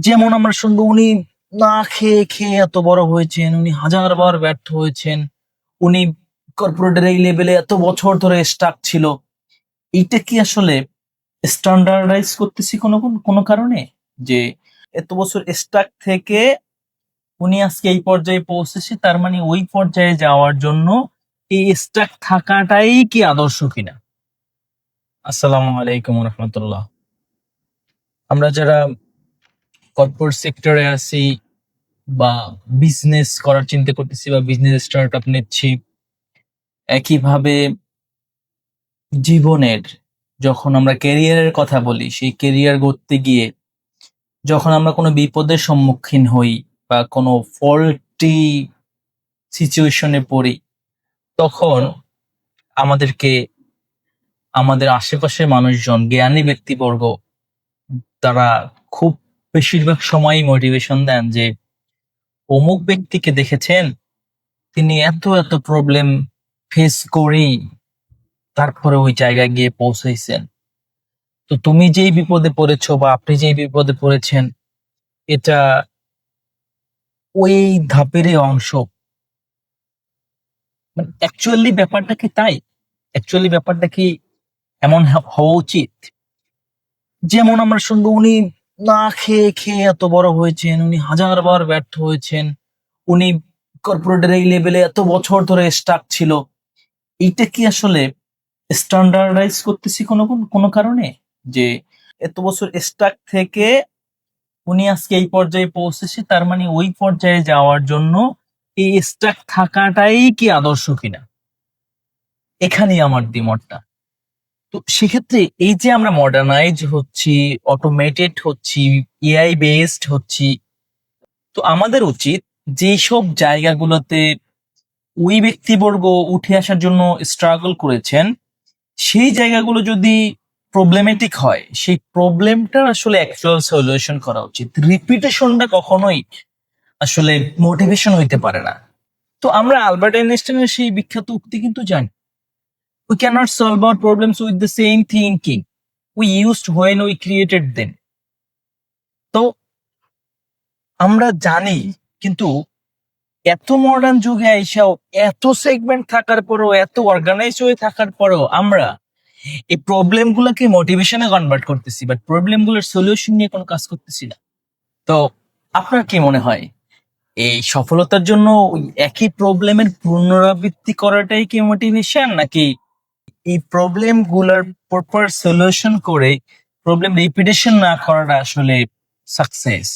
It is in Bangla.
যেমন আমরা শুনবো উনি না খেয়ে খেয়ে এত বড় হয়েছেন, উনি হাজারবার ব্যর্থ হয়েছেন, উনি কর্পোরেটের এই লেভেলে এত বছর ধরে স্টাক ছিল। এইটা কি আসলে স্ট্যান্ডার্ডাইজ করতেছি কোনো কারণে? যে এত বছর স্টাক থেকে উনি আজকে এই পর্যায়ে পৌঁছেছে, তার মানে ওই পর্যায়ে যাওয়ার জন্য এই স্টাক থাকাটাই কি আদর্শ কিনা? আসসালামু আলাইকুম রহমতুল্লাহ। আমরা যারা কর্পোরেট সেক্টরে আছি বা বিজনেস করার চিন্তা করতেছি বা বিজনেস স্টার্ট আপ নিচ্ছি, একইভাবে জীবনের যখন আমরা ক্যারিয়ারের কথা বলি, সেই ক্যারিয়ার গড়তে গিয়ে যখন আমরা কোনো বিপদের সম্মুখীন হই বা কোনো ফল্টি সিচুয়েশনে পড়ি, তখন আমাদেরকে আমাদের আশেপাশের মানুষজন, জ্ঞানী ব্যক্তিবর্গ, তারা খুব বেশিরভাগ সময়ই মোটিভেশন দেন যে অমুক ব্যক্তিকে দেখেছেন, তিনি এত এত প্রবলেম ফেস করেই তারপরে ওই জায়গায় গিয়ে পৌঁছাইছেন। তো তুমি যেই বিপদে পড়েছো বা আপনি যেই বিপদে পড়েছেন, এটা ওই ধাপেরই অংশ। মানে অ্যাকচুয়ালি ব্যাপারটা কি তাই? অ্যাকচুয়ালি ব্যাপারটা কি এমন হওয়া উচিত? যেমন আমরা শুনবো উনি না খেয়ে খেয়ে এত বড় হয়েছেন, উনি হাজারবার ব্যর্থ হয়েছেন, উনি কর্পোরেটের এই লেভেলে এত বছর ধরে স্টাক ছিল। এইটা কি আসলে স্ট্যান্ডার্ডাইজ করতেছি কোনো কারণে? যে এত বছর স্টাক থেকে উনি আজকে এই পর্যায়ে পৌঁছেছে, তার মানে ওই পর্যায়ে যাওয়ার জন্য এই স্টাক থাকাটাই কি আদর্শ কিনা? এখানেই আমার দ্বিমতটা। তো সেক্ষেত্রে এই যে আমরা মডার্নাইজ হচ্ছি, অটোমেটেড হচ্ছি, এআই বেসড হচ্ছি, তো আমাদের উচিত যেসব জায়গাগুলোতে ওই ব্যক্তিবর্গ উঠে আসার জন্য স্ট্রাগল করেছেন, সেই জায়গাগুলো যদি প্রবলেমেটিক হয়, সেই প্রবলেমটা আসলে অ্যাকচুয়াল সলিউশন করা উচিত। রিপিটেশনটা কখনোই আসলে মোটিভেশন হইতে পারে না। তো আমরা আলবার্ট আইনস্টাইনের সেই বিখ্যাত উক্তি কিন্তু জানি, we cannot solve our problems with the same thinking we used when we created them. তো আমরা জানি, কিন্তু এত মডার্ন যুগে আইসাও, এত সেগমেন্ট থাকার পরেও, এত অর্গানাইজ হয়ে থাকার পরেও আমরা এই প্রবলেম গুলোকে মোটিভেশনে কনভার্ট করতেছি, বাট প্রবলেম গুলোর সলিউশন নিয়ে কোনো কাজ করতেছি না। তো আপনার কি মনে হয়, এই সফলতার জন্য ওই একই প্রবলেমের পুনরাবৃত্তি করাটাই কি মোটিভেশন, নাকি এই প্রবলেম গুলার প্রপার সলিউশন করে প্রবলেম রিপিটেশন না করাটা আসলে সাকসেস?